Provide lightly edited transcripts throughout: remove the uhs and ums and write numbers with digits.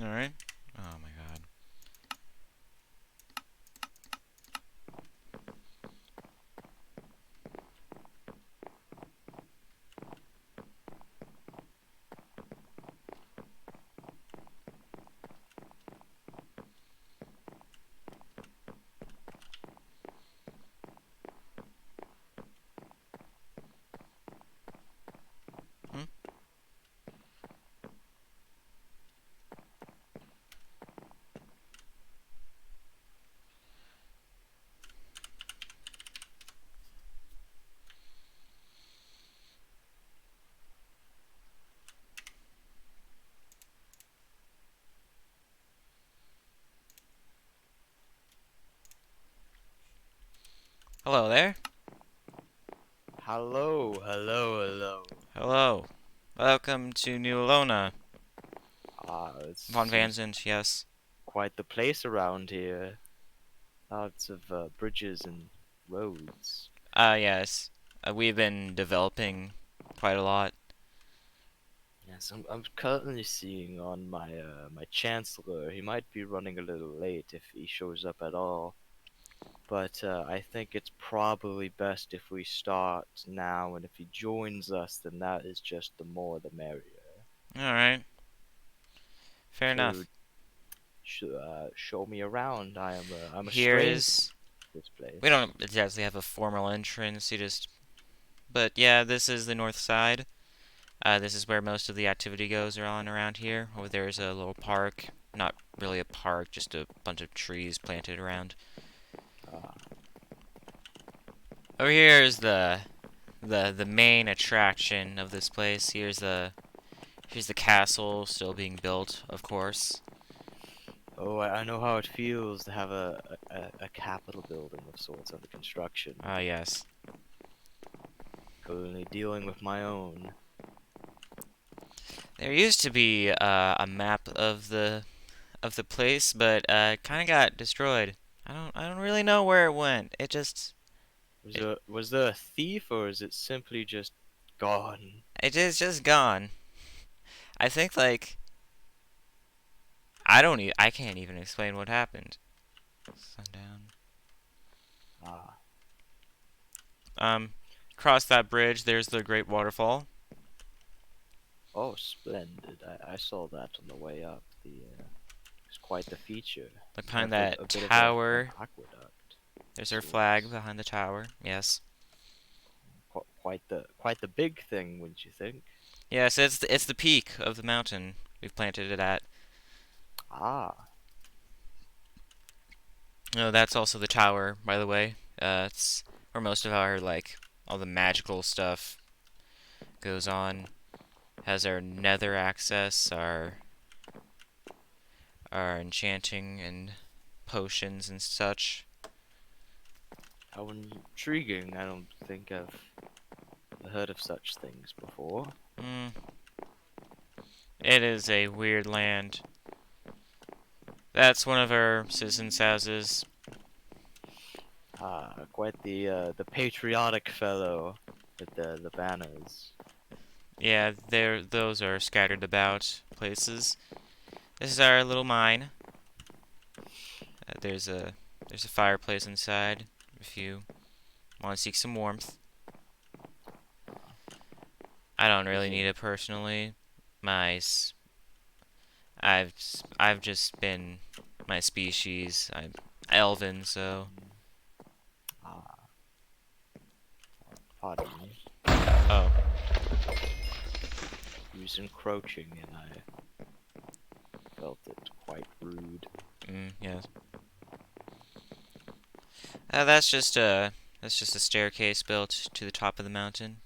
Alright. Oh my god. Hmm? Hello there. Hello, hello, hello. Hello. Welcome to New Alona. It Von seems Vanzant, yes. quite the place around here. Lots of bridges and roads. Yes. We've been developing quite a lot. Yes, I'm currently seeing on my chancellor. He might be running a little late if he shows up at all. But I think it's probably best if we start now, and if he joins us, then that is just the more the merrier. Alright. Fair So, enough. show me around. I'm a Here stranger is... to this We place. don't exactly have a formal entrance, you just... But yeah, this is the north side. This is where most of the activity goes on around here. Over there is a little park. Not really a park, just a bunch of trees planted around. Ah, Over here is the main attraction of this place. Here's the castle still being built, of course. oh, I know how it feels to have a capital building of sorts under construction. Ah, yes. Currently dealing with my own. There used to be a map of the place, but it kind of got destroyed. I don't really know where it went. Was It, there a thief, or is it simply just gone? it is just gone. I think like I can't even explain what happened. Sundown. Ah, Um, Cross that bridge. There's the Great Waterfall. oh, splendid! I saw that on the way up. It's quite the feature. Look It's behind like that a bit of an tower. aqueduct. There's our flag Sorts. behind the tower. Yes. Quite the big thing, wouldn't you think? Yes, it's the peak of the mountain we've planted it at. Ah, No, that's also the tower, by the way. It's where most of our like all the magical stuff goes on. Has our nether access, our enchanting and potions and such. how intriguing! I don't think I've heard of such things before. Mm, it is a weird land. That's one of our citizens' houses. Ah, quite the patriotic fellow with the banners. Yeah, those are scattered about places. This is our little mine. There's a fireplace inside if you want to seek some warmth. I don't Is really it? need it personally. My s- I've just been my species. I'm elven, so Ah, pardon me. oh, He was encroaching, and I felt it quite rude. yes. That's just a staircase built to the top of the mountain.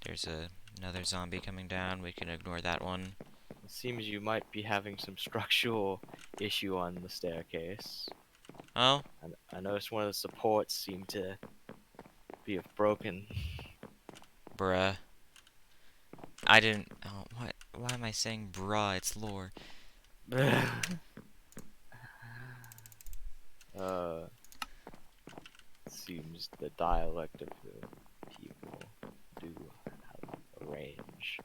Another zombie coming down. We can ignore that one. It seems you might be having some structural issue on the staircase. Oh, I noticed one of the supports seemed to be broken. bruh. I didn't. Oh, what? Why am I saying bruh? It's lore. uh, seems the dialect of the people do have a range.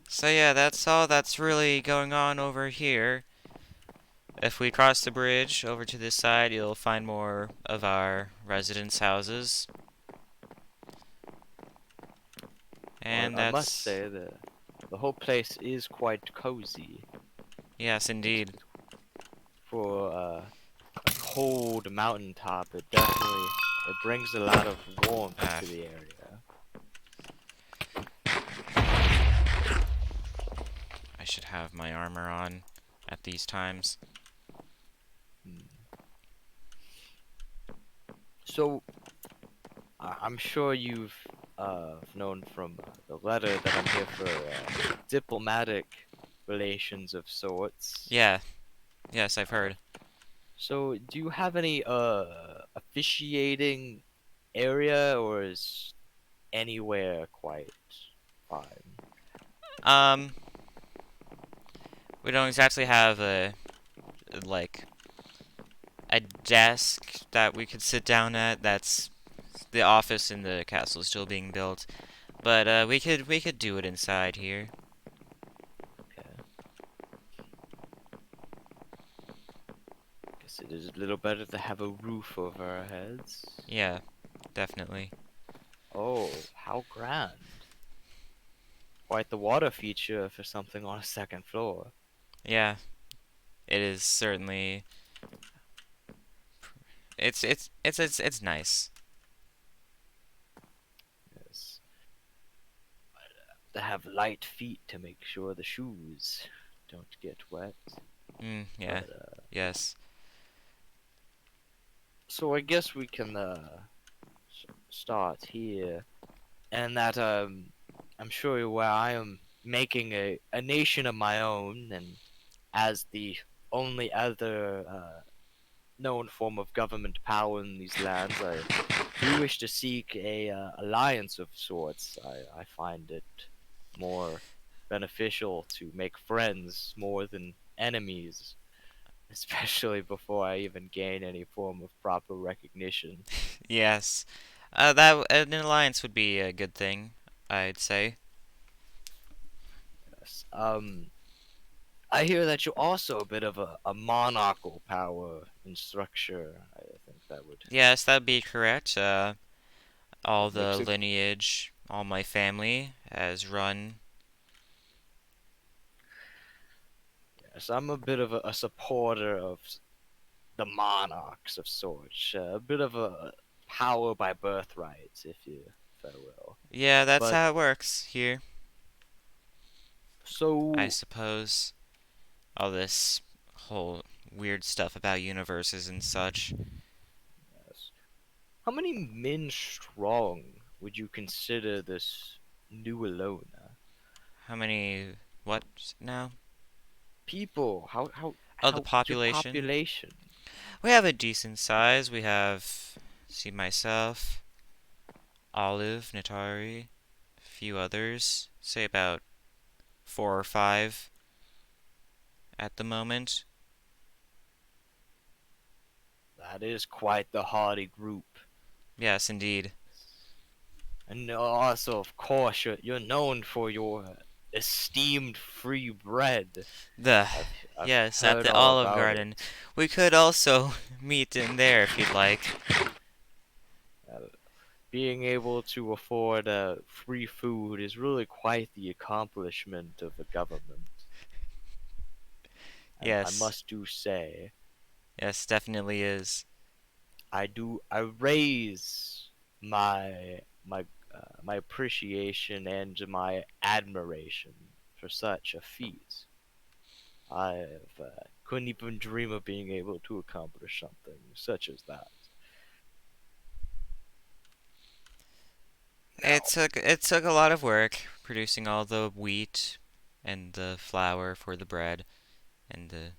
So yeah, that's all that's really going on over here. If we cross the bridge over to this side, you'll find more of our residence houses. Well, And I must that's, say that the whole place is quite cozy. yes, indeed. For a cold mountaintop. It brings a lot of warmth Ah, to the area. I should have my armor on at these times. Hmm. So I'm sure you've known from the letter that I'm here for diplomatic relations of sorts. Yeah, yes, I've Uh, heard. so do you have any officiating area, or is anywhere quite fine? Um, we don't exactly have like a desk that we could sit down at. That's the office in the castle is still being built, but we could do it inside here. Okay. Guess it is a little better to have a roof over our heads. Yeah, definitely. Oh, how grand. Quite the water feature for something on a second floor. Yeah, it is certainly. It's nice. Yes. To have light feet to make sure the shoes don't get wet. Yeah, But, yes. so I guess we can, start here. And that, I'm sure where I am making a nation of my own, and as the only other, known form of government power in these lands, I do wish to seek a alliance of sorts. I find it more beneficial to make friends more than enemies, especially before I even gain any form of proper recognition. Yes. That an alliance would be a good thing, I'd say. Yes. I hear that you're also a bit of a monarchical power and structure. I think Yes, that'd be correct. All that the makes it. lineage, all my family has run. Yes, I'm a bit of a supporter of the monarchs of sorts, a bit of a power by birthright, if I will. Yeah, that's But how it works here, I so, suppose. All this whole weird stuff about universes and such. yes. How many men strong would you consider this new Alona? How many, what now? People, Oh, the how your population. population? We have a decent size. We have, see myself, Olive, Natari, a few others. Say about 4 or 5 at the moment. That is quite the hardy group. Yes, indeed. And also, of course, you're known for your esteemed free bread. The I've I've yes, at heard the all Olive about Garden. it. We could also meet in there if you'd like. Uh, Being able to afford free food is really quite the accomplishment of a government. I Yes. must do say, Yes, definitely is. I raise my appreciation and my admiration for such a feat. Couldn't even dream of being able to accomplish something such as that. It Now, took it took a lot of work producing all the wheat and the flour for the bread and the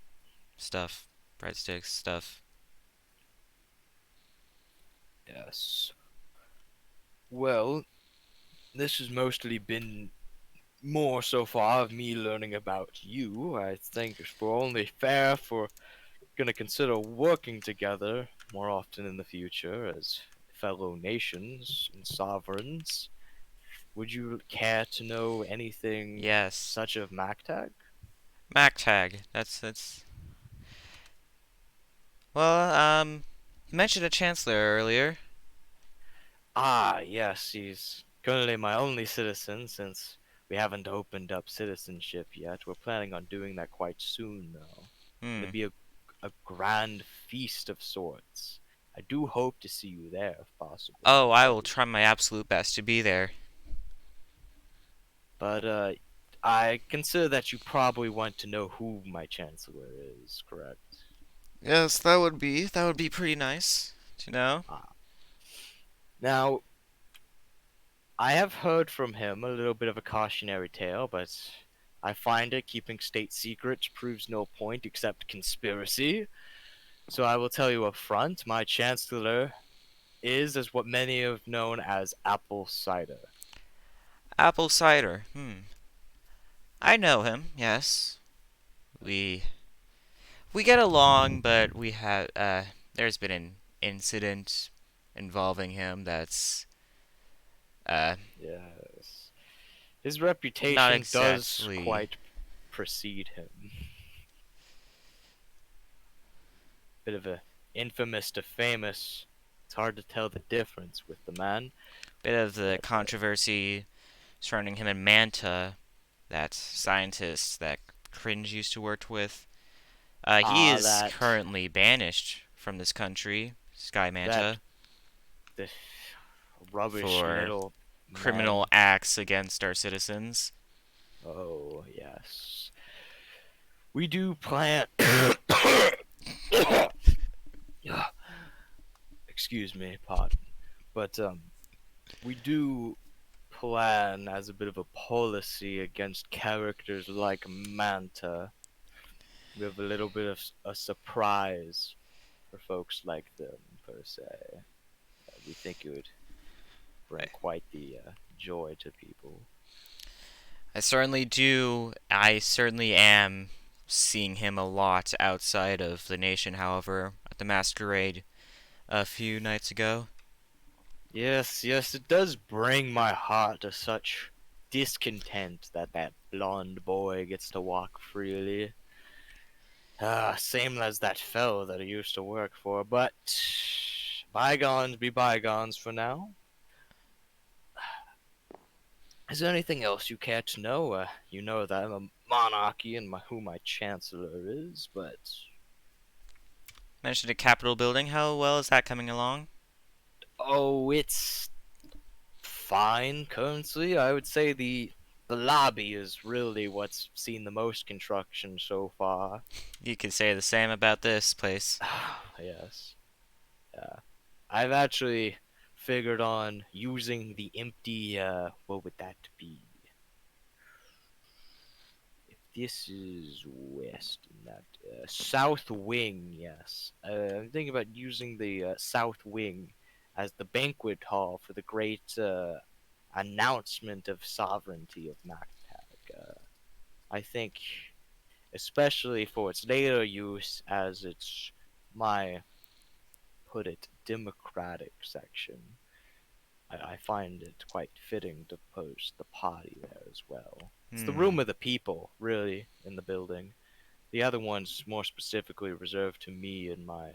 stuff, breadsticks stuff. yes. Well, this has mostly been more so far of me learning about you. I think it's for only fair for gonna consider working together more often in the future as fellow nations and sovereigns. Would you care to know anything Yes. such of Machtag? Machtag. That's well, you mentioned a chancellor earlier. Ah, yes, he's currently my only citizen since we haven't opened up citizenship yet. We're planning on doing that quite soon, though. Hmm. It'll be a grand feast of sorts. I do hope to see you there if possible, Oh, my I will buddy. try my absolute best to be there. But I consider that you probably want to know who my chancellor is, correct? Yes, that would be pretty nice to know. Ah. Now, I have heard from him a little bit of a cautionary tale, but I find it keeping state secrets proves no point except conspiracy. So I will tell you up front, my chancellor is as what many have known as apple cider. Apple cider. Hmm. I know him. Yes. We we get along, but we have there's been an incident involving him that's uh Yes. His not reputation does exactly quite precede him. Bit of a infamous to famous. It's hard to tell the difference with the man, bit of the but controversy surrounding him and Manta, that scientist that Cringe used to work with. He is that currently banished from this country, Sky that Manta, the rubbish for little criminal man. acts against our citizens. Oh yes, we do plan. Excuse me, pardon, but we do plan as a bit of a policy against characters like Manta. We have a little bit of a surprise for folks like them, per se. We think it would I, bring quite the joy to people. I certainly do. I certainly am seeing him a lot outside of the nation, however, at the masquerade a few nights ago. Yes, yes, it does bring my heart to such discontent that that blonde boy gets to walk freely. Ah, same as that fellow that I used to work for, but bygones be bygones for now. Is there anything else you care to know? You know that I'm a monarchy and who my chancellor is, but Mentioned a Capitol building. How well is that coming along? oh, it's fine currently. I would say the lobby is really what's seen the most construction so far. You could say the same about this place. Yes. Yeah. I've actually figured on using the empty what would that be? If this is west and that south wing, yes. I'm thinking about using the south wing as the banquet hall for the great announcement of sovereignty of Machtag. I think, especially for its later use as its my put it democratic section. I find it quite fitting to post the party there as well. It's the room Hmm. of the people, really, in the building. The other one's more specifically reserved to me and my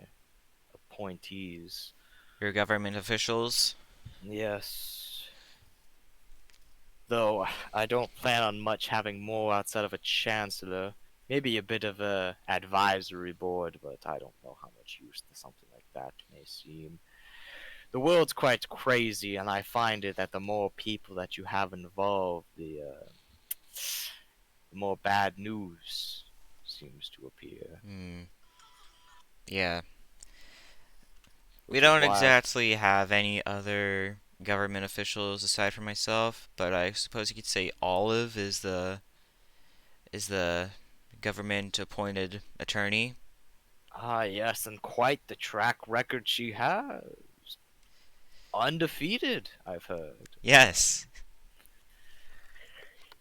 appointees. Your government officials. Yes. Though I don't plan on much having more outside of a chancellor. Maybe a bit of a advisory board, but I don't know how much use something like that may seem. The world's quite crazy, and I find it that the more people that you have involved, the more bad news seems to appear. Hmm. Yeah. We Which is don't why exactly have any other government officials aside from myself, but I suppose you could say Olive is the government appointed attorney. yes, and quite the track record she has. Undefeated, I've heard. Yes.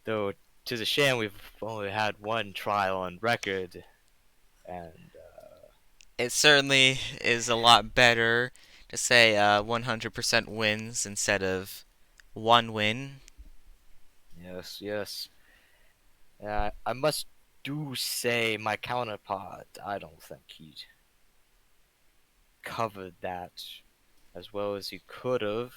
Though tis a shame we've only had one trial on record, and It certainly is a lot better to say 100% wins instead of one win. Yes, yes. I must do say my counterpart, I don't think he'd covered that as well as he could have.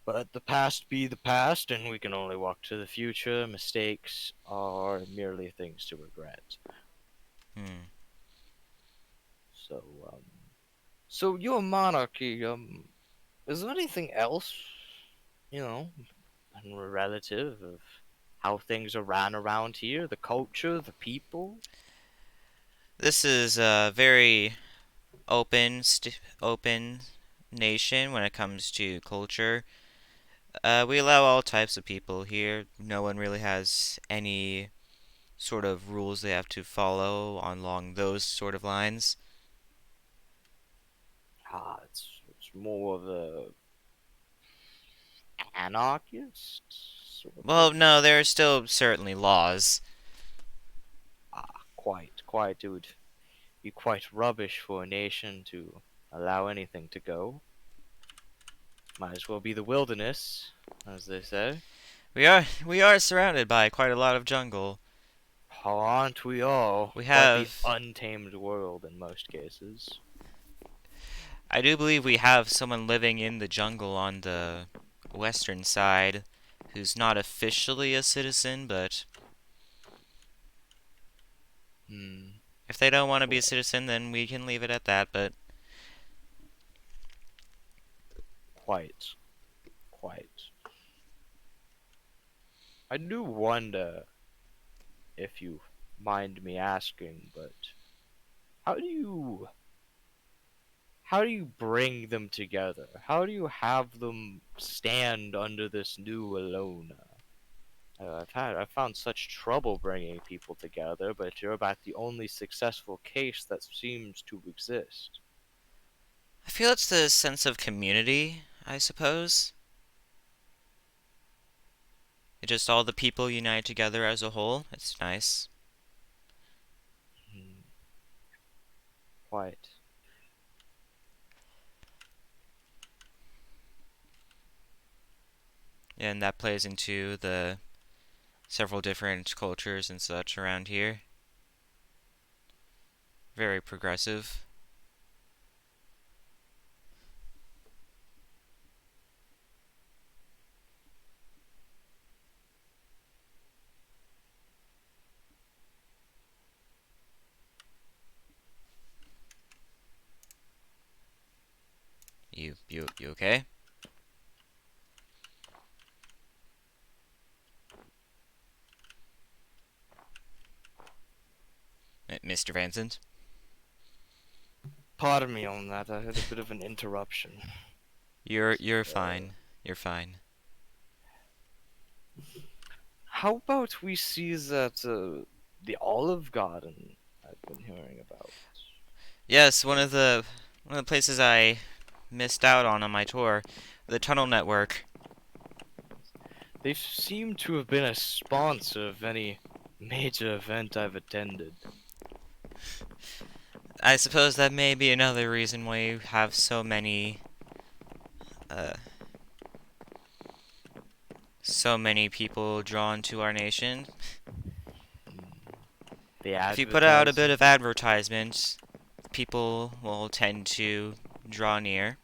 But the past be the past, and we can only walk to the future. Mistakes are merely things to regret. Hmm. So, so your monarchy, is there anything else, you know, relative of how things are ran around here, the culture, the people? This is a very open nation when it comes to culture. We allow all types of people here. No one really has any sort of rules they have to follow on along those sort of lines. It's more of a anarchist sort of. Well, no, there are still certainly laws. Quite. It would be quite rubbish for a nation to allow anything to go. Might as well be the wilderness, as they say. We are surrounded by quite a lot of jungle. Aren't we all? We Quite the have untamed world in most cases. I do believe we have someone living in the jungle on the western side who's not officially a citizen, but Hmm. if they don't want to be a Quite. citizen, then we can leave it at that. But Quite. Quite. I do wonder if you mind me asking, but how do you how do you bring them together? How do you have them stand under this new alone? I've found such trouble bringing people together, but you're about the only successful case that seems to exist. I feel it's the sense of community, I suppose. It just all the people unite together as a whole. It's nice. Hmm, quite. And that plays into the several different cultures and such around here. Very progressive. You okay? Mr. Vincent? Pardon me on that. I had a bit of an interruption. You're Uh, fine. You're fine. how about we see that the Olive Garden I've been hearing about? Yes, Uh, one of the places I missed out on my tour, the tunnel network. they seem to have been a sponsor of any major event I've attended. I suppose that may be another reason why you have uh, so many people drawn to our nation. Hmm, the If you put out a bit advertising. of advertisement, people will tend to draw near.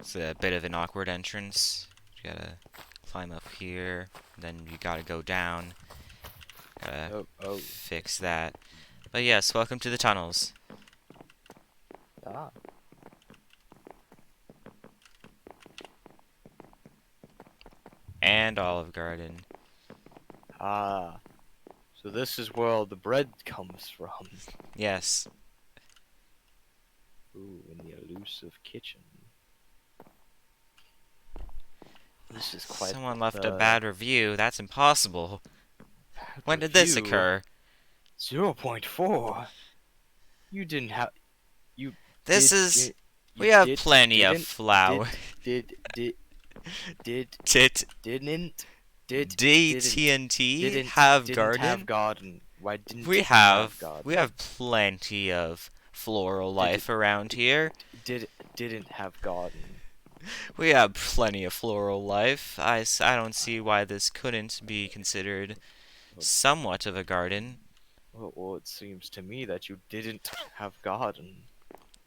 It's a bit of an awkward entrance. You gotta climb up here, then you gotta go down. Gotta Oh. fix that. But yes, welcome to the tunnels. Ah. And Olive Garden. Ah. So this is where all the bread comes from. Yes. Ooh, in the elusive kitchen. This is quite Someone left a the bad review. That's impossible. bad When did this review. occur? 0.4. You didn't have. You This did. is. You, you We have did. plenty of Didn't. flour. Did. Did. Did. Did. Tit Didn't. Did. Didn't. DTNT Didn't. have Didn't have garden? garden. Why didn't We you have have we garden? have plenty of floral Did it. life around here. Didn't have garden. We have plenty of floral life. I don't see why this couldn't be considered Well, somewhat of a garden. well, it seems to me that you didn't have garden.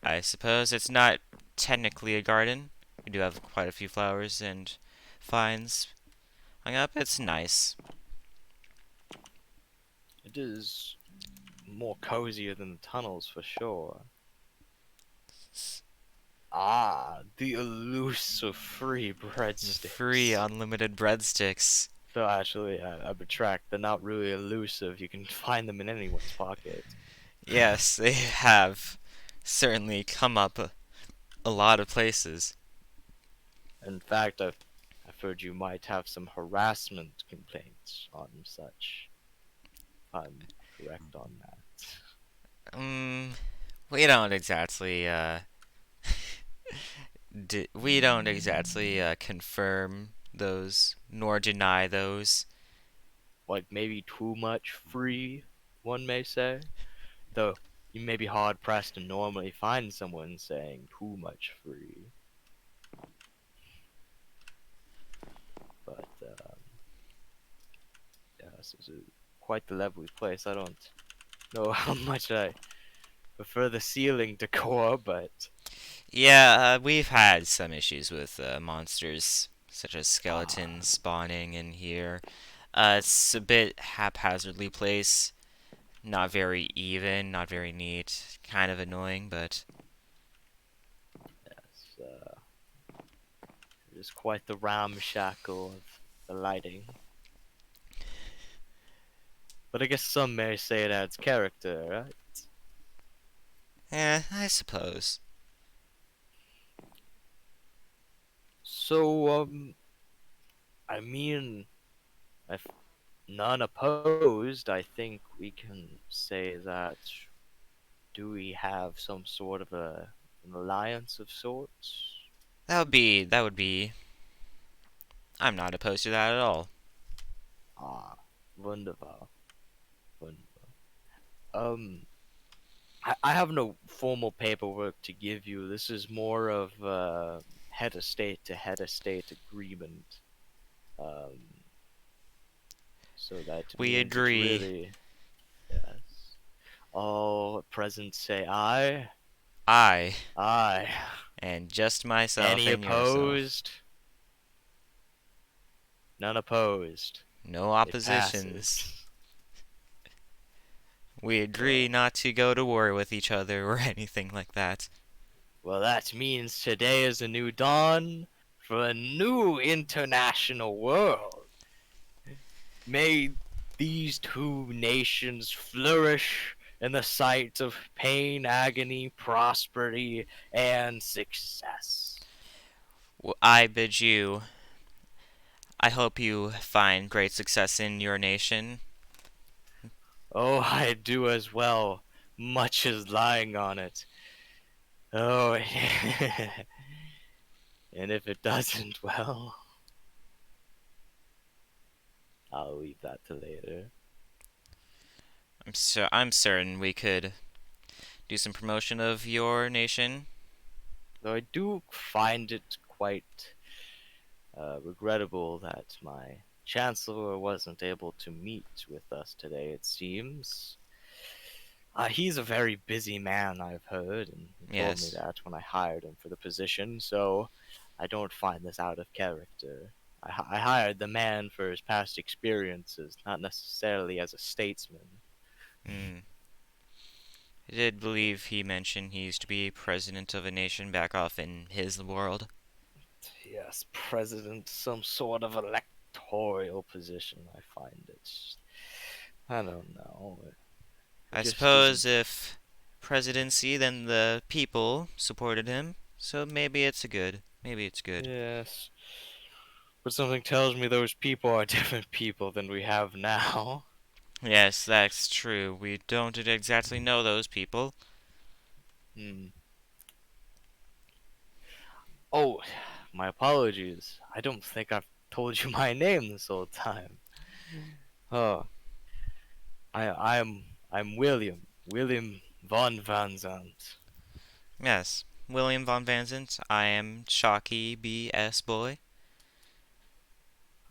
I suppose it's not technically a garden. We do have quite a few flowers and vines hung up. It's nice. It is more cozier than the tunnels for sure. Ah, the elusive free The free breadsticks. unlimited breadsticks. So actually, I retract. They're not really elusive. You can find them in anyone's pocket. Yes, they have certainly come up a lot of places. In fact, I've heard you might have some harassment complaints on such. If I'm correct on that. Um, we don't exactly we don't exactly confirm those nor deny those. Like maybe too much free, one may say. Though you may be hard pressed to normally find someone saying too much free. But yes, it's quite the lovely place. I don't know how much I prefer the ceiling decor, but Yeah, we've had some issues with monsters such as ah, skeletons spawning in here. It's a bit haphazardly placed, not very even, not very neat, kind of annoying, but yes, it is quite the ramshackle of the lighting. But I guess some may say it adds character, right? I suppose. So, I mean, if none opposed, I think we can say that do we have some sort of an alliance of sorts? That would be. I'm not opposed to that at all. Ah, wunderbar, wunderbar. Um, I have no formal paperwork to give you. This is more of head of state to head of state agreement. Um, so that We means it's agree. really yes. All present say aye. I, Aye. and just myself Any and yourself. opposed? None opposed. No It oppositions. passes. We agree Well, not to go to war with each other or anything like that. well, that means today is a new dawn for a new international world. May these two nations flourish in the sight of pain, agony, prosperity, and success. I bid you. I hope you find great success in your nation. Oh, I do as well. Much is lying on it. Oh, and if it doesn't, well, I'll leave that to later. I'm certain we could do some promotion of your nation. Though I do find it quite regrettable that my chancellor wasn't able to meet with us today, it seems. He's a very busy man, I've heard, and he told me Yes. that when I hired him for the position, so I don't find this out of character. I hired the man for his past experiences, not necessarily as a statesman. Mm. I did believe he mentioned he used to be president of a nation back off in his world. Yes, president, some sort of electoral position. I find it. I don't know. It I just isn't. suppose if presidency, then the people supported him. So maybe it's a good. Maybe it's good. Yes, but something tells me those people are different people than we have now. Yes, that's true. We don't exactly know those people. Hmm. Oh, my apologies. I don't think I've told you my name this whole time. Oh, I'm William von Van Zandt. Yes. William von Vanzant. I am Shocky BS Boy.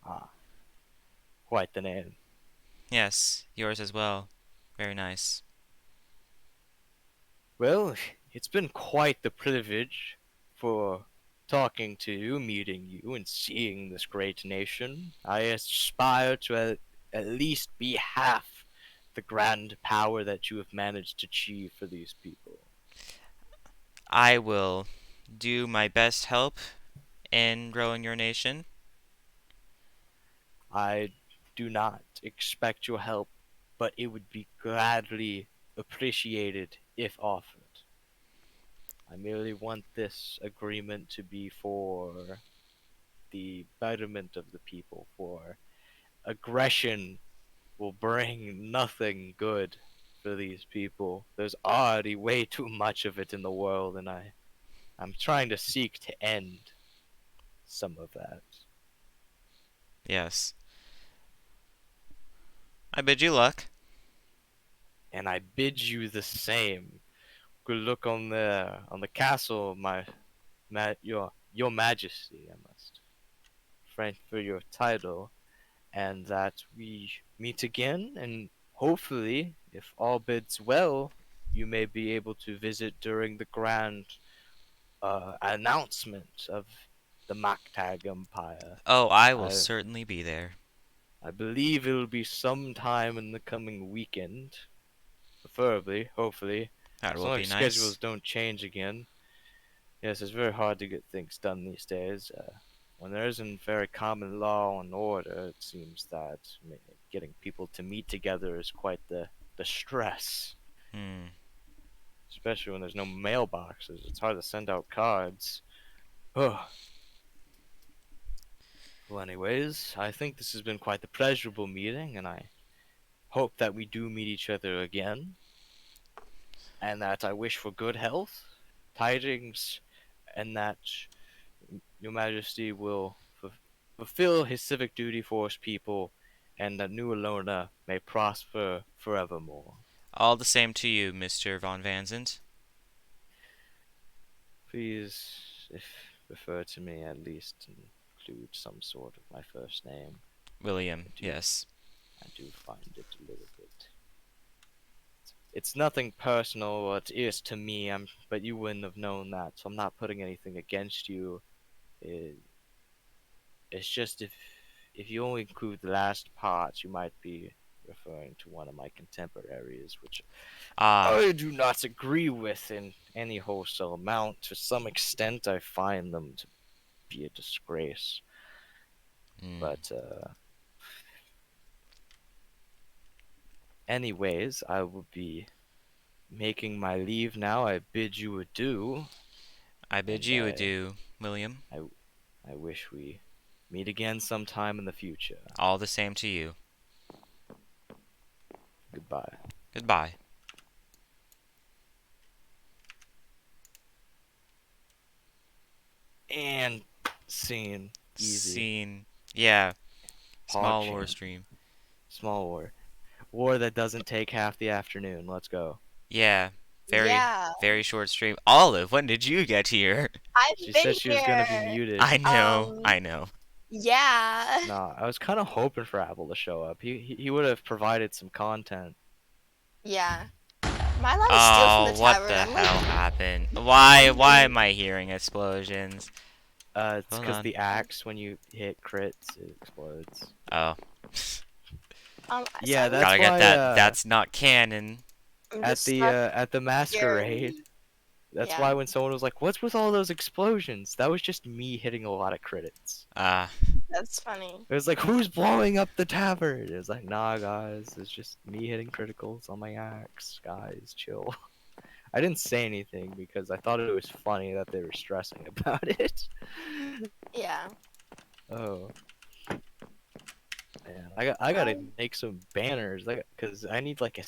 Ah, quite the name. Yes, yours as well. Very nice. Well, it's been quite the privilege for talking to you, meeting you, and seeing this great nation. I aspire to at least be half the grand power that you have managed to achieve for these people. I will do my best help in growing your nation. I do not expect your help, but it would be gladly appreciated if offered. I merely want this agreement to be for the betterment of the people, for aggression will bring nothing good for these people. There's already way too much of it in the world, and I'm trying to seek to end some of that. Yes. I bid you luck. And I bid you the same. Good look on the castle, your Majesty. I must thank for your title, and that we meet again, and hopefully, if all bids well, you may be able to visit during the grand announcement of the Machtag Empire. Oh, I will I certainly be there. I believe it'll be sometime in the coming weekend, preferably, hopefully, That as will long be as nice. schedules don't change again. Yes, it's very hard to get things done these days. When there isn't very common law and order, it seems that getting people to meet together is quite the stress. Hmm. Especially when there's no mailboxes. It's hard to send out cards. Oh. Well, anyways, I think this has been quite the pleasurable meeting, and I hope that we do meet each other again, and that I wish for good health, tidings, and that Your Majesty will fulfill his civic duty for his people, and that New Alona may prosper forevermore. All the same to you, Mr. von Vanzant. Please, if refer to me at least include some sort of my first name. William, I do, yes. I do find it a little bit. It's nothing personal, what it is to me. But you wouldn't have known that, so I'm not putting anything against you. It, it's just if you only include the last part, you might be referring to one of my contemporaries, which Ah, I do not agree with in any wholesale amount. To some extent, I find them to be a disgrace. hmm. But, anyways, I will be making my leave now. I bid you adieu, I bid and you adieu, William. I, I wish we meet again sometime in the future. All the same to you. Goodbye. Goodbye. And scene. Easy. Scene. Yeah, Pog small war chant. stream. Small war. War that doesn't take half the afternoon. Let's go. Yeah, very, Yeah, very short stream. Olive, when did you get here? She I've been said she was gonna be here. muted. I know, Um, I know. yeah, Nah, I was kind of hoping for Apple to show up. He would have provided some content. yeah. Am I allowed to steal from the Oh, what tavern? the I'm like, hell happened? Why I'm, am I hearing explosions? It's Hold because on. the axe, when you hit crits, it explodes. Oh, so Yeah, I'm, that's gotta get why. that. That's not canon. I'm At just the not at the scared. masquerade, that's Yeah, why when someone was like, "What's with all those explosions?" That was just me hitting a lot of crits. Ah, that's funny. It was like, "Who's blowing up the tavern?" It was like, "Nah, guys, it's just me hitting criticals on my axe. Guys, chill." I didn't say anything because I thought it was funny that they were stressing about it. Yeah. Oh man, I gotta Um, make some banners, like, cause I need like a